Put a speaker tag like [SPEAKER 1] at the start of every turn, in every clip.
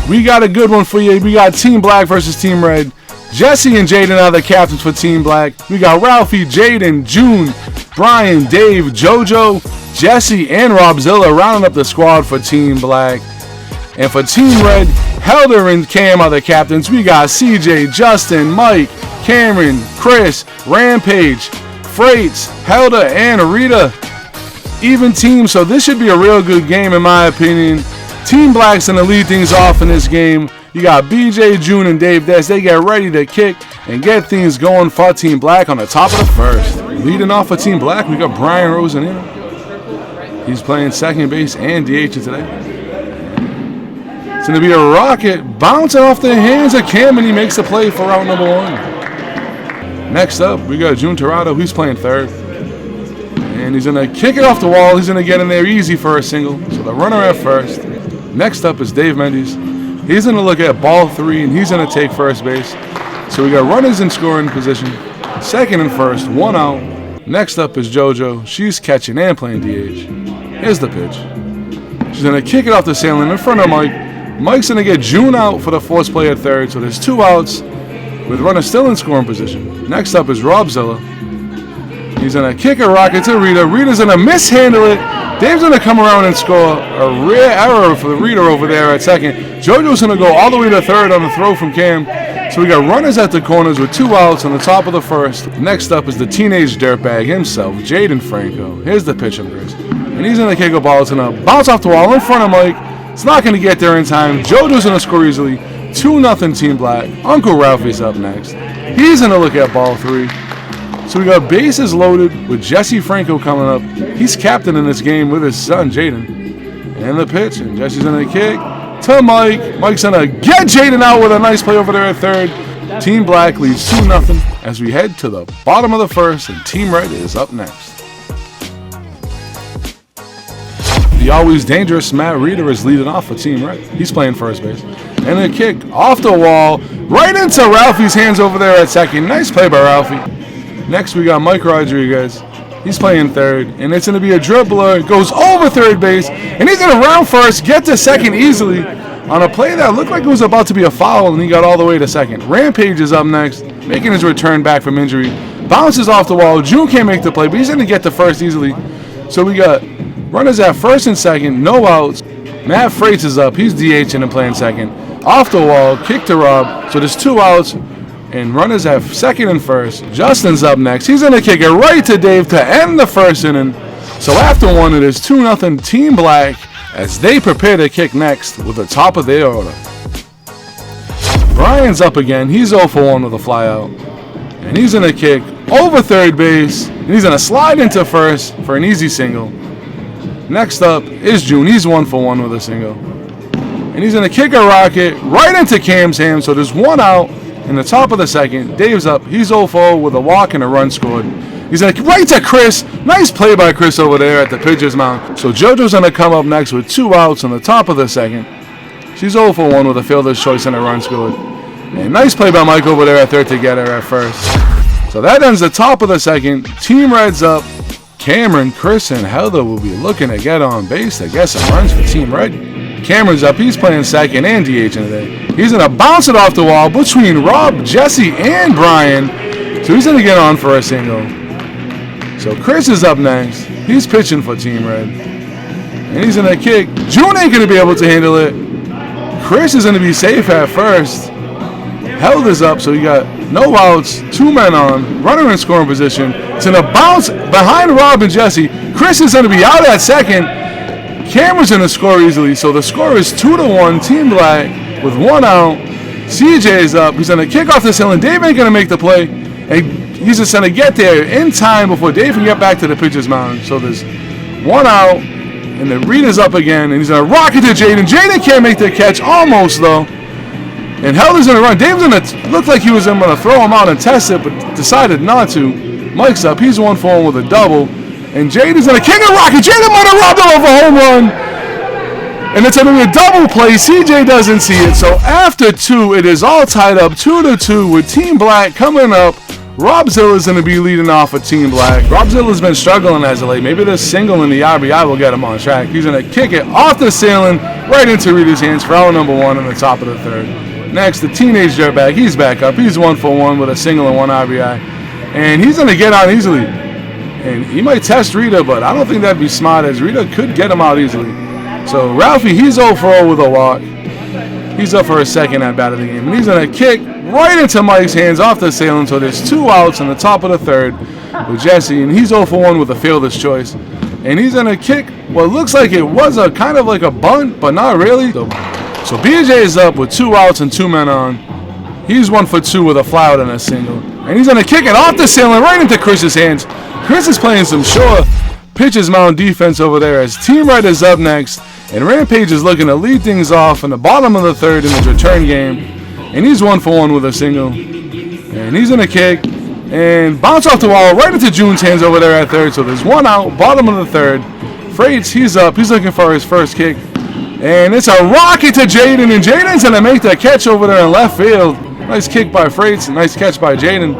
[SPEAKER 1] We got a good one for you. We got Team Black versus Team Red. Jesse and Jaden are the captains for Team Black. We got Ralphie, Jaden, June, Brian, Dave, JoJo, Jesse, and Robzilla rounding up the squad for Team Black. And for Team Red, Helder and Cam are the captains. We got CJ, Justin, Mike, Cameron, Chris, Rampage, Freights, Helder, and Rita. Even team, so this should be a real good game in my opinion. Team Black's gonna lead things off in this game. You got BJ, June, and Dave Des. They get ready to kick and get things going for Team Black on the top of the first. Leading off for Team Black, we got Brian Rosanino. He's playing second base and DH today. It's going to be a rocket bouncing off the hands of Cam, and he makes the play for route number 1. Next up, we got June Torado. He's playing third. And he's going to kick it off the wall. He's going to get in there easy for a single. So the runner at first. Next up is Dave Mendes. He's going to look at ball 3, and he's going to take first base. So we got runners in scoring position. Second and first, 1 out. Next up is JoJo. She's catching and playing DH. Here's the pitch. She's going to kick it off the ceiling in front of Mike. Mike's going to get June out for the force play at third. So there's 2 outs with runners still in scoring position. Next up is Robzilla. He's going to kick a rocket to Rita. Rita's going to mishandle it. Dave's going to come around and score a rare error for the Rita over there at second. JoJo's going to go all the way to third on the throw from Cam. So we got runners at the corners with 2 outs on the top of the first. Next up is the teenage dirtbag himself, Jaden Franco. Here's the pitch, Chris. And he's going to kick a ball. It's going to bounce off the wall in front of Mike. It's not going to get there in time. JoJo's going to score easily. 2-0 Team Black. Uncle Ralphie's up next. He's going to look at ball 3. So we got bases loaded with Jesse Franco coming up. He's captain in this game with his son, Jaden. And the pitch. And Jesse's going to kick to Mike. Mike's going to get Jaden out with a nice play over there at third. Team Black leads 2-0 as we head to the bottom of the first. And Team Red is up next. The always dangerous Matt Reeder is leading off for Team Red. He's playing first base. And a kick off the wall, right into Ralphie's hands over there at second. Nice play by Ralphie. Next, we got Mike Rodriguez. He's playing third. And it's going to be a dribbler. Goes over third base. And he's going to round first, get to second easily on a play that looked like it was about to be a foul, and he got all the way to second. Rampage is up next, making his return back from injury. Bounces off the wall. June can't make the play, but he's going to get to first easily. So we got runners at first and second, no outs. Matt Freights is up. He's DHing and playing second. Off the wall, kick to Rob. So there's 2 outs, and runners at second and first. Justin's up next. He's going to kick it right to Dave to end the first inning. So after 1, it is 2-0 Team Black as they prepare to kick next with the top of their order. Brian's up again. He's 0 for 1 with a flyout. And he's going to kick over third base. And he's going to slide into first for an easy single. Next up is June. He's 1 for 1 with a single. And he's going to kick a rocket right into Cam's hands. So there's 1 out in the top of the second. Dave's up. He's 0 for 0 with a walk and a run scored. He's going to right to Chris. Nice play by Chris over there at the pitcher's mound. So JoJo's going to come up next with 2 outs in the top of the second. She's 0 for 1 with a fielder's choice and a run scored. And nice play by Mike over there at third to get her at first. So that ends the top of the second. Team Red's up. Cameron, Chris, and Heather will be looking to get on base to get some runs for Team Red. Cameron's up. He's playing second and DH today. He's going to bounce it off the wall between Rob, Jesse, and Brian. So he's going to get on for a single. So Chris is up next. He's pitching for Team Red. And he's going to kick. June ain't going to be able to handle it. Chris is going to be safe at first. Held is up, so you got no outs, 2 men on, runner in scoring position. It's going to bounce behind Rob and Jesse. Chris is going to be out at second. Cameron's going to score easily, so the score is 2-1, Team Black with 1 out. CJ is up. He's going to kick off the ceiling. Dave ain't going to make the play. And he's just going to get there in time before Dave can get back to the pitcher's mound. So there's 1 out, and then Rita's up again, and he's going to rock it to Jaden. Jaden can't make the catch, almost though. And Helder's going to run. Dave's going to look like he was going to throw him out and test it, but decided not to. Mike's up. He's 1 for 1 with a double. And Jaden's going to kick a rocket. Jaden might have robbed him of a home run. And it's going to be a double play. CJ doesn't see it. So after 2, it is all tied up 2-2 with Team Black coming up. Robzilla's going to be leading off with Team Black. Robzilla's been struggling as of late. Maybe this single in the RBI will get him on track. He's going to kick it off the ceiling right into Rita's hands for out number 1 in the top of the third. Next, the teenage dirtbag, he's back up. He's 1 for 1 with a single and 1 RBI. And he's going to get out easily. And he might test Rita, but I don't think that'd be smart, as Rita could get him out easily. So Ralphie, he's 0 for 0 with a walk. He's up for his second at bat of the game. And he's going to kick right into Mike's hands off the ceiling. So there's 2 outs in the top of the third with Jesse. And he's 0 for 1 with a fielder's choice. And he's going to kick what looks like it was a kind of like a bunt, but not really. So BJ is up with 2 outs and 2 men on. He's 1 for 2 with a fly out and a single. And he's going to kick it off the ceiling right into Chris's hands. Chris is playing some sure pitches mound defense over there as Team Red is up next. And Rampage is looking to lead things off in the bottom of the third in his return game. And he's 1 for 1 with a single. And he's going to kick and bounce off the wall right into June's hands over there at third. So there's 1 out, bottom of the third. Freights, he's up. He's looking for his first kick. And it's a rocket to Jaden. And Jaden's going to make that catch over there in left field. Nice kick by Freights. Nice catch by Jaden.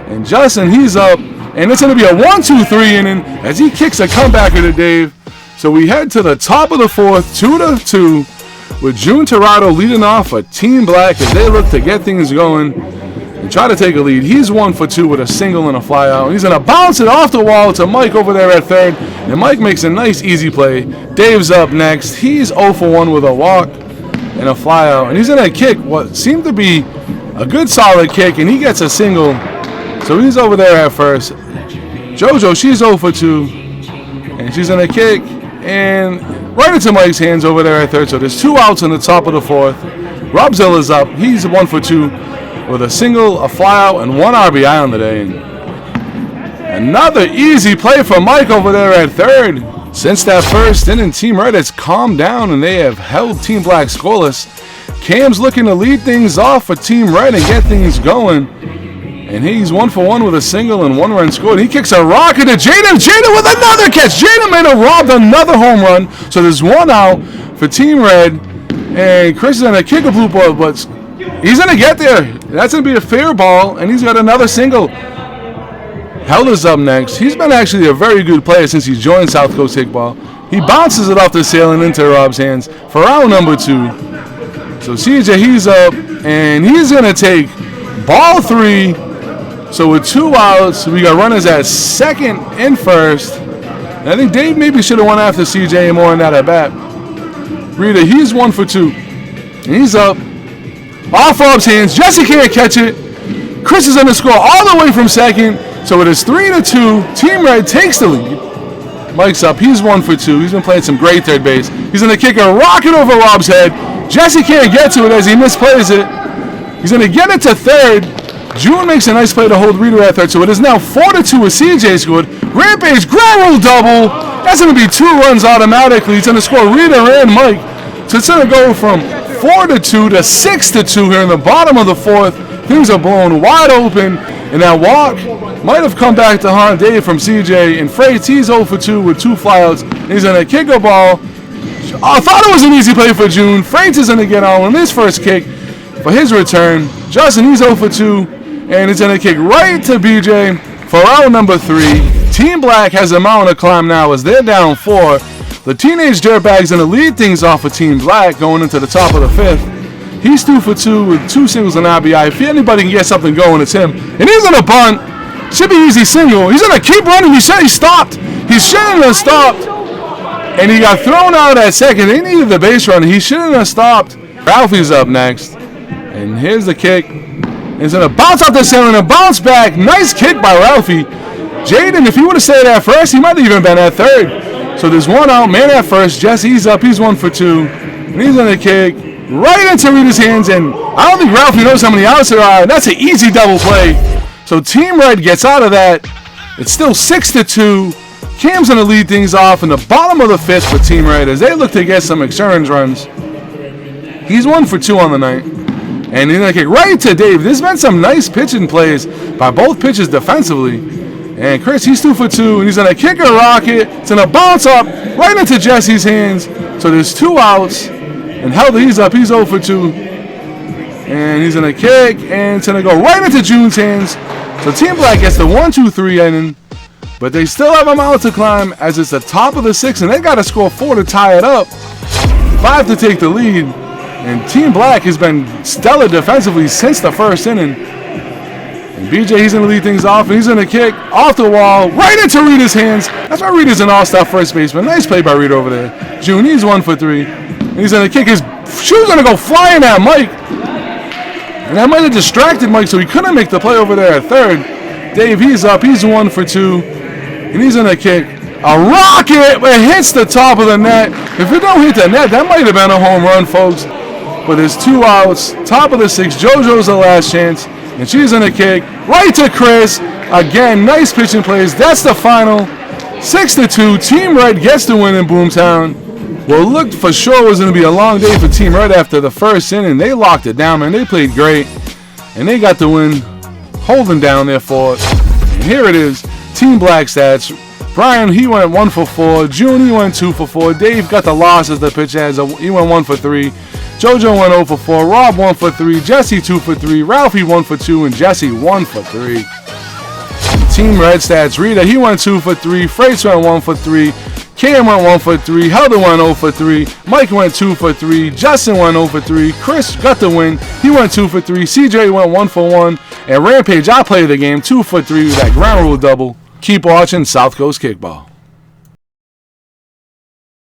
[SPEAKER 1] And Justin, he's up. And it's going to be a 1-2-3 inning as he kicks a comebacker to Dave. So we head to the top of the fourth, 2-2, with June Tirado leading off for Team Black as they look to get things going and try to take a lead. He's 1 for 2 with a single and a fly out. And he's going to bounce it off the wall to Mike over there at third. And Mike makes a nice, easy play. Dave's up next. He's 0 for 1 with a walk and a fly out. And he's going to kick what seemed to be a good, solid kick. And he gets a single. So he's over there at first. JoJo, she's 0 for 2. And she's going to kick. And right into Mike's hands over there at third. So there's 2 outs in the top of the fourth. Rob Zilla's up. He's 1 for 2 with a single, a fly out, and 1 RBI on the day. And another easy play for Mike over there at third. Since that first inning, Team Red has calmed down and they have held Team Black scoreless. Cam's looking to lead things off for Team Red and get things going. And he's 1 for 1 with a single and 1 run scored. He kicks a rocket to Jaden. Jaden with another catch. Jaden may have robbed another home run. So there's 1 out for Team Red. And Chris is going to kick a blue ball, but he's going to get there. That's going to be a fair ball. And he's got another single. Helder's up next. He's been actually a very good player since he joined South Coast Kickball. He bounces it off the ceiling into Rob's hands for out number 2. So CJ, he's up. And he's going to take ball 3. So with 2 outs, we got runners at second and first. And I think Dave maybe should have won after CJ more in that at bat. Rita, he's 1 for 2. And he's up. Off Rob's hands. Jesse can't catch it. Chris is going to score all the way from second. So it is 3-2. Team Red takes the lead. Mike's up. He's 1 for 2. He's been playing some great third base. He's going to kick a rocket over Rob's head. Jesse can't get to it as he misplays it. He's going to get it to third. June makes a nice play to hold Rita at third, so it is now 4-2 with CJ scored. Rampage grand roll double. That's going to be 2 runs automatically. He's going to score Rita and Mike. So it's going to go from 4-2 to 6-2 here in the bottom of the fourth. Things are blown wide open, and that walk might have come back to haunt Dave from CJ. And Freights, he's 0 for 2 with 2 flyouts. He's going to kick a ball. I thought it was an easy play for June. Freights is going to get on his first kick for his return. Justin, he's 0 for 2. And it's going to kick right to BJ for out number 3. Team Black has a mountain to climb now as they're down 4. The Teenage Dirtbag's going to lead things off for Team Black going into the top of the 5th. He's 2 for 2 with 2 singles and RBI. If anybody can get something going, it's him. And he's going to bunt. Should be easy single. He's going to keep running. He said he stopped. He shouldn't have stopped. And he got thrown out at second. They needed the base runner. He shouldn't have stopped. Ralphie's up next. And here's the kick. He's going to bounce off the ceiling and bounce back. Nice kick by Ralphie. Jaden, if he would have stayed at first, he might have even been at third. So there's 1 out, man at first. Jesse's up. He's 1 for 2. And he's going to kick right into Rita's hands. And I don't think Ralphie knows how many outs there are. And that's an easy double play. So Team Red gets out of that. It's still 6-2. Cam's going to lead things off in the bottom of the 5th for Team Red as they look to get some insurance runs. He's 1 for 2 on the night. And he's going to kick right to Dave. There's been some nice pitching plays by both pitchers defensively. And Chris, he's 2 for 2. And he's going to kick a rocket. It's going to bounce up right into Jesse's hands. So there's 2 outs. And Helder, he's up. He's 0 for 2. And he's going to kick. And it's going to go right into June's hands. So Team Black gets the 1-2-3 inning. But they still have a mountain to climb as it's the top of the 6th. And they got to score 4 to tie it up. 5 to take the lead. And Team Black has been stellar defensively since the first inning. And BJ, he's going to lead things off, and he's going to kick off the wall, right into Rita's hands. That's why Rita's an all-star first baseman. Nice play by Rita over there. June, he's 1 for 3. And he's going to kick. His shoe's going to go flying at Mike. And that might have distracted Mike, so he couldn't make the play over there at third. Dave, he's up. He's 1 for 2. And he's going to kick a rocket. It hits the top of the net. If it don't hit the net, that might have been a home run, folks. But there's 2 outs. Top of the 6th. JoJo's the last chance. And she's going to kick right to Chris. Again, nice pitching plays. That's the final. 6-2. Team Red gets the win in Boomtown. Well, it looked for sure it was going to be a long day for Team Red after the first inning. They locked it down, man. They played great. And they got the win, holding down their fort. And here it is. Team Black stats. Brian, he went 1 for 4. June, he went 2 for 4. Dave got the loss as the pitch has. He went 1 for 3. JoJo went 0 for 4. Rob 1 for 3. Jesse 2 for 3. Ralphie 1 for 2. And Jesse 1 for 3. Team Red stats. Rita, he went 2 for 3. Freights went 1 for 3. Cam went 1 for 3. Helder went 0 for 3. Mike went 2 for 3. Justin went 0 for 3. Chris got the win. He went 2 for 3. CJ went 1 for 1. And Rampage, I played the game 2 for 3 with that ground rule double. Keep watching South Coast Kickball.